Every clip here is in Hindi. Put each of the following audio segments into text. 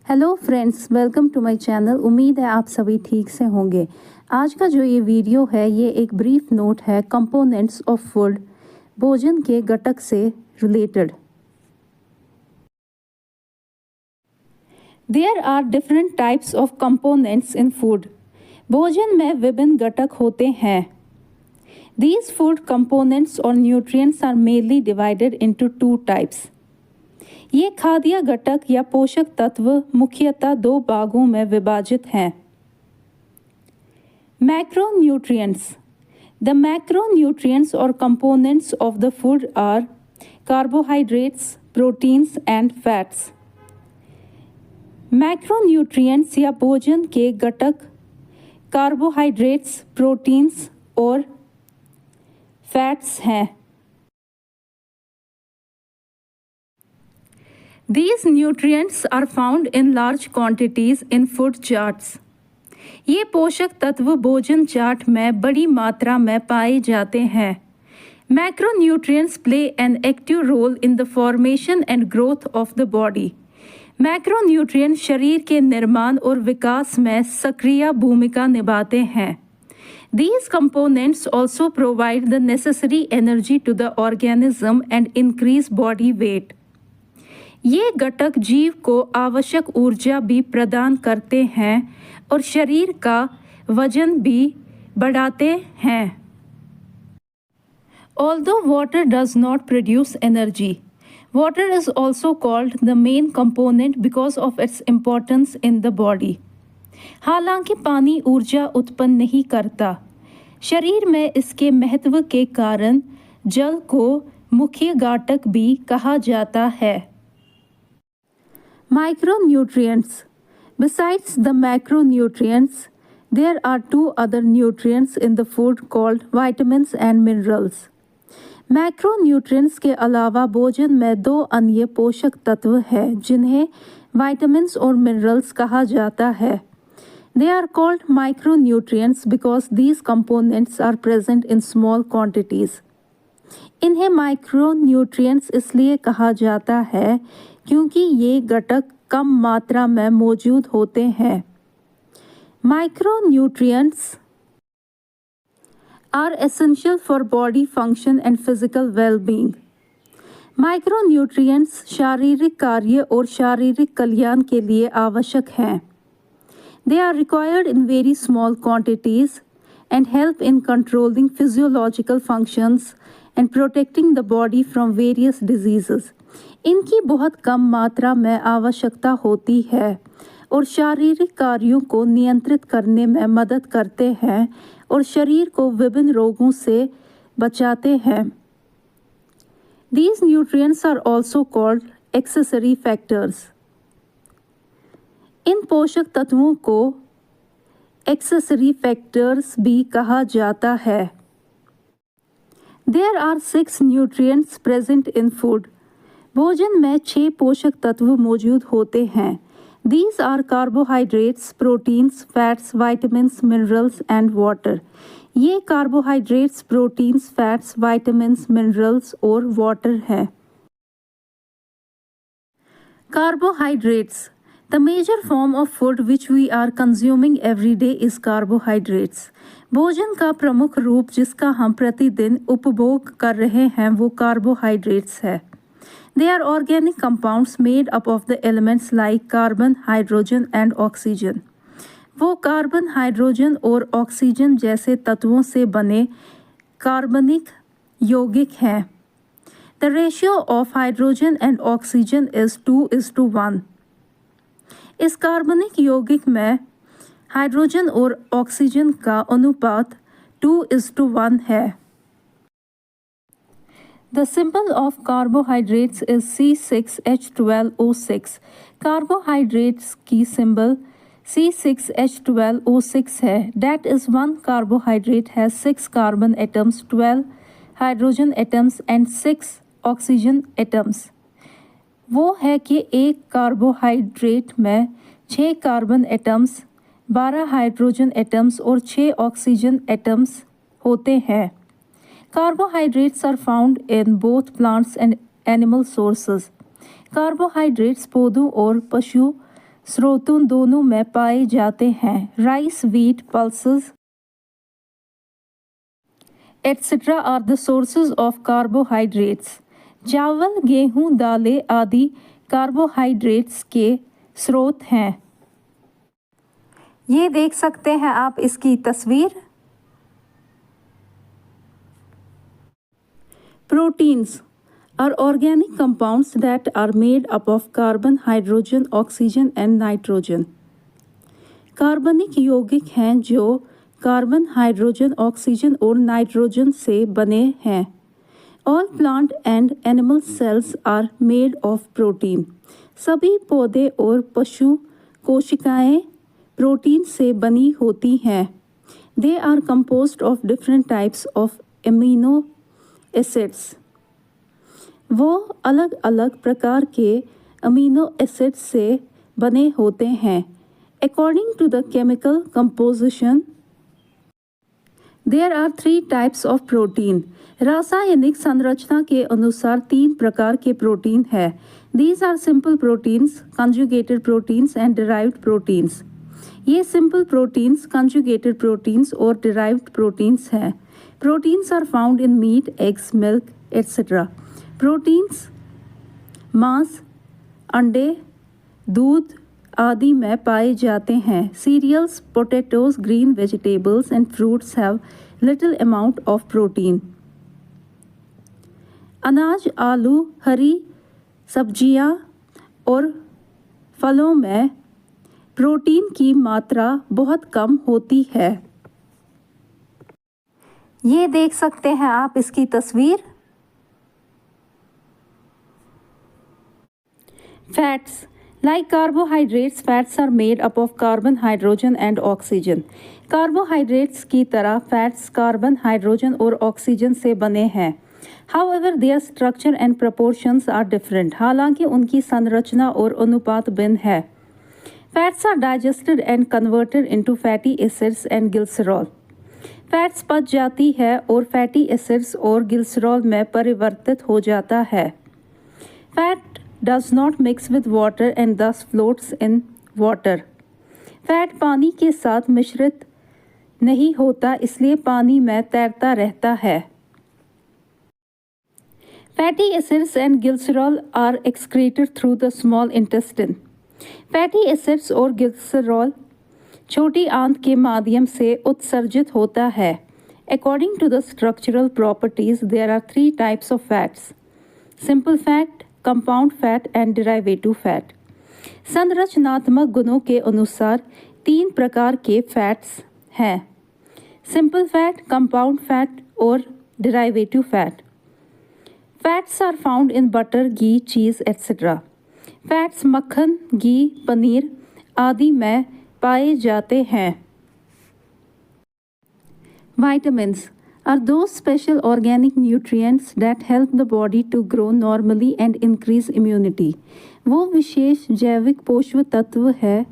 Hello friends, welcome to my channel. उम्मीद है आप सभी ठीक से होंगे। आज का जो ये वीडियो है ये एक ब्रीफ नोट है कंपोनेंट्स ऑफ फूड, भोजन के घटक से related. There are different types of components in food. भोजन में विभिन्न घटक होते हैं। These food components or nutrients are mainly divided into two types. ये खाद्य घटक या पोषक तत्व मुख्यतः दो भागों में विभाजित हैं। Macronutrients. The macronutrients or components of the food are carbohydrates, proteins and fats. Macronutrients या भोजन के घटक कार्बोहाइड्रेट्स, प्रोटीन्स और फैट्स हैं। These nutrients are found in large quantities in food charts. ये पोषक तत्व भोजन चार्ट में बड़ी मात्रा में पाए जाते हैं। Macronutrients play an active role in the formation and growth of the body. Macronutrients शरीर के निर्माण और विकास में सक्रिय भूमिका निभाते हैं। These components also provide the necessary energy to the organism and increase body weight. ये घटक जीव को आवश्यक ऊर्जा भी प्रदान करते हैं और शरीर का वजन भी बढ़ाते हैं। Although water does not produce energy, water is also called the main component because of its importance in the body. हालांकि पानी ऊर्जा उत्पन्न नहीं करता, शरीर में इसके महत्व के कारण जल को मुख्य घटक भी कहा जाता है। Micronutrients. Besides the macronutrients, there are two other nutrients in the food called vitamins and minerals. Macronutrients के अलावा भोजन में दो अन्य पोषक तत्व हैं जिन्हें vitamins और minerals कहा जाता है। They are called micronutrients because these components are present in small quantities. इन्हें माइक्रोन्यूट्रिएंट्स इसलिए कहा जाता है क्योंकि ये घटक कम मात्रा में मौजूद होते हैं। Micronutrients are essential for body function and physical well-being. Micronutrients शारीरिक कार्य और शारीरिक कल्याण के लिए आवश्यक हैं। They are required in very small quantities and help in controlling physiological functions and protecting the body from various diseases. इनकी बहुत कम मात्रा में आवश्यकता होती है और शारीरिक कार्यों को नियंत्रित करने में मदद करते हैं और शरीर को विभिन्न रोगों से बचाते हैं। These nutrients are also called accessory factors. इन पोषक तत्वों को एक्सेसरी फैक्टर्स भी कहा जाता है। There are 6 nutrients present in food. भोजन में 6 पोषक तत्व मौजूद होते हैं। These are carbohydrates, proteins, fats, vitamins, minerals and water. ये carbohydrates, proteins, fats, vitamins, minerals और वाटर है। Carbohydrates. The major form of food which we are consuming every day is carbohydrates. भोजन का प्रमुख रूप जिसका हम प्रतिदिन उपभोग कर रहे हैं वो कार्बोहाइड्रेट्स है। They are organic compounds made up of the elements like carbon, hydrogen and oxygen. वो कार्बन, हाइड्रोजन और ऑक्सीजन जैसे तत्वों से बने कार्बनिक यौगिक हैं। The ratio of hydrogen and oxygen is 2:1. इस कार्बनिक यौगिक में हाइड्रोजन और ऑक्सीजन का अनुपात 2:1 है। The symbol of carbohydrates is C6H12O6. Carbohydrates की सिंबल C6H12O6 है। That is, one carbohydrate has 6 carbon atoms, 12 hydrogen atoms and 6 oxygen atoms. वो है कि एक कार्बोहाइड्रेट में 6 कार्बन एटम्स, 12 हाइड्रोजन एटम्स और 6 ऑक्सीजन एटम्स होते हैं। Carbohydrates are found in both plants and animal sources. Carbohydrates पौधों और पशु स्रोतों दोनों में पाए जाते हैं। Rice, wheat, pulses etc. are the sources of carbohydrates. चावल, गेहूं, दालें आदि कार्बोहाइड्रेट्स के स्रोत हैं। ये देख सकते हैं आप इसकी तस्वीर। Proteins are organic compounds that are made up of carbon, hydrogen, oxygen and nitrogen. कार्बनिक यौगिक हैं जो कार्बन, हाइड्रोजन, ऑक्सीजन और नाइट्रोजन से बने हैं। All plant and animal cells are made of protein. सभी पौधे और पशु कोशिकाएं प्रोटीन से बनी होती हैं। They are composed of different types of amino acids. वो अलग अलग प्रकार के अमीनो एसिड्स से बने होते हैं। According to the chemical composition, there are 3 types of protein. रासायनिक संरचना के अनुसार 3 प्रकार के प्रोटीन है। These are simple proteins, conjugated proteins and derived proteins. ये सिंपल प्रोटीन्स, conjugated proteins और derived proteins हैं। Proteins are found in meat, eggs, milk, etc. Proteins मांस, अंडे, दूध आदि में पाए जाते हैं। Cereals, potatoes, green vegetables and fruits have little amount of protein. अनाज, आलू, हरी सब्जियां और फलों में प्रोटीन की मात्रा बहुत कम होती है। ये देख सकते हैं आप इसकी तस्वीर। Fats. Like carbohydrates, fats are made up of carbon, hydrogen and oxygen. Carbohydrates की तरह fats कार्बन, हाइड्रोजन और ऑक्सीजन से बने हैं। However, their structure and proportions are different. हालांकि उनकी संरचना और अनुपात भिन्न है। Fats are digested and converted into fatty acids and glycerol. Fats पच जाती है और fatty acids और glycerol में परिवर्तित हो जाता है। Fat does not mix with water and thus floats in water. Fat पानी के साथ मिश्रित नहीं होता, इसलिए पानी में तैरता रहता है। Fatty acids and glycerol are excreted through the small intestine. Fatty acids और glycerol छोटी आंत के माध्यम से उत्सर्जित होता है। According to the structural properties, there are 3 types of fats: simple fat, compound fat and derivative fat. संरचनात्मक गुणों के अनुसार 3 प्रकार के फैट्स हैं: सिंपल फैट, कंपाउंड फैट और derivative fat. Fats are found in butter, ghee, cheese etc. Fats मक्खन, घी, पनीर आदि में पाए जाते हैं। Vitamins are those special organic nutrients that help the body to grow normally and increase immunity. वो विशेष जैविक पोषक तत्व है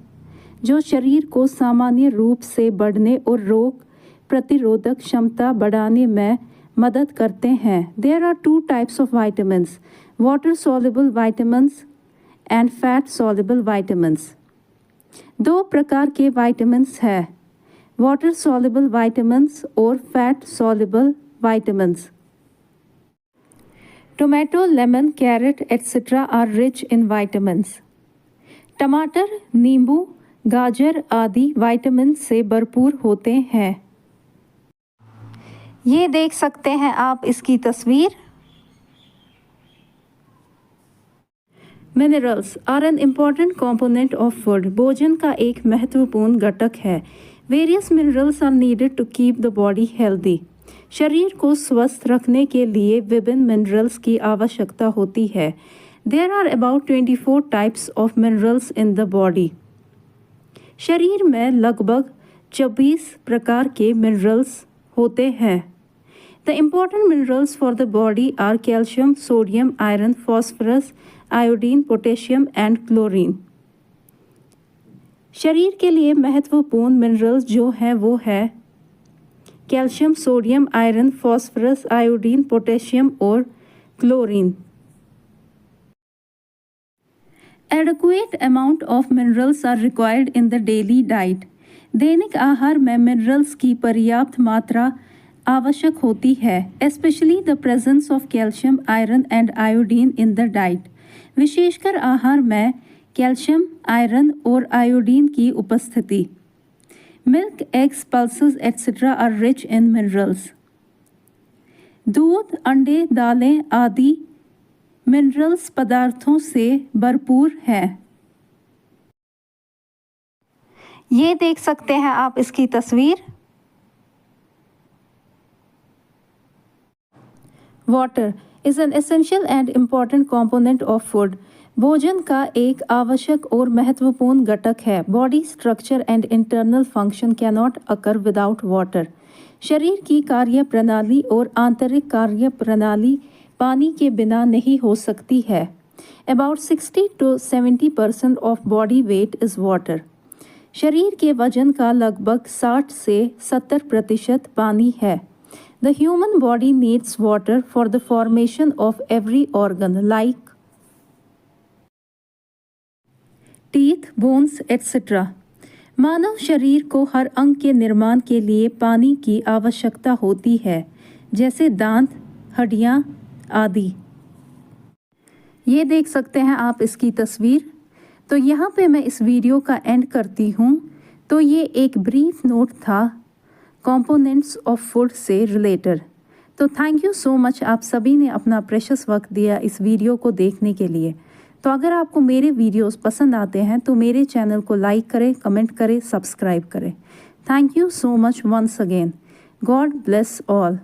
जो शरीर को सामान्य रूप से बढ़ने और रोग प्रतिरोधक क्षमता बढ़ाने में मदद करते हैं। There are 2 types of vitamins: water soluble vitamins and fat soluble vitamins. 2 प्रकार के vitamins हैं: water soluble vitamins और fat soluble vitamins. Tomato, lemon, carrot etc. are rich in vitamins. टमाटर, नींबू, गाजर आदि विटामिन से भरपूर होते हैं। ये देख सकते हैं आप इसकी तस्वीर। Minerals are an important component of food. भोजन का एक महत्वपूर्ण घटक है। Various minerals are needed to keep the body healthy. शरीर को स्वस्थ रखने के लिए विभिन्न मिनरल्स की आवश्यकता होती है। There are about 24 types of minerals in the body. शरीर में लगभग 24 प्रकार के मिनरल्स होते हैं। The important minerals for the body are calcium, sodium, iron, phosphorus, iodine, potassium and chlorine. शरीर के लिए महत्वपूर्ण मिनरल्स जो हैं वो है calcium, sodium, iron, phosphorus, iodine, potassium और chlorine. Adequate amount of minerals are required in the daily diet. दैनिक आहार में मिनरल्स की पर्याप्त मात्रा आवश्यक होती है, specially the presence of calcium, iron and iodine in the diet. विशेषकर आहार में कैल्शियम, आयरन और आयोडीन की उपस्थिति। Milk, eggs, pulses etcetera are rich in minerals. दूध, अंडे, दालें आदि मिनरल्स पदार्थों से भरपूर हैं। ये देख सकते हैं आप इसकी तस्वीर। Water is an essential and important component of food. भोजन का एक आवश्यक और महत्वपूर्ण घटक है। Body structure and internal function can not occur without water. शरीर की कार्य प्रणाली और आंतरिक कार्य प्रणाली पानी के बिना नहीं हो सकती है। About 60 to 70% of body weight is water. शरीर के वजन का लगभग 60 से 70% पानी है। The human body needs water for the formation of every organ like teeth, bones etcetera. मानव शरीर को हर अंग के निर्माण के लिए पानी की आवश्यकता होती है, जैसे दांत, हड्डियां आदि। ये देख सकते हैं आप इसकी तस्वीर। तो यहाँ पे मैं इस वीडियो का एंड करती हूँ। तो ये एक ब्रीफ नोट था कंपोनेंट्स ऑफ फूड से रिलेटेड। तो थैंक यू सो मच, आप सभी ने अपना प्रेशियस वक्त दिया इस वीडियो को देखने के लिए। तो अगर आपको मेरे वीडियोस पसंद आते हैं तो मेरे चैनल को लाइक करें, कमेंट करें, सब्सक्राइब करें। Thank you so much once again. God bless all.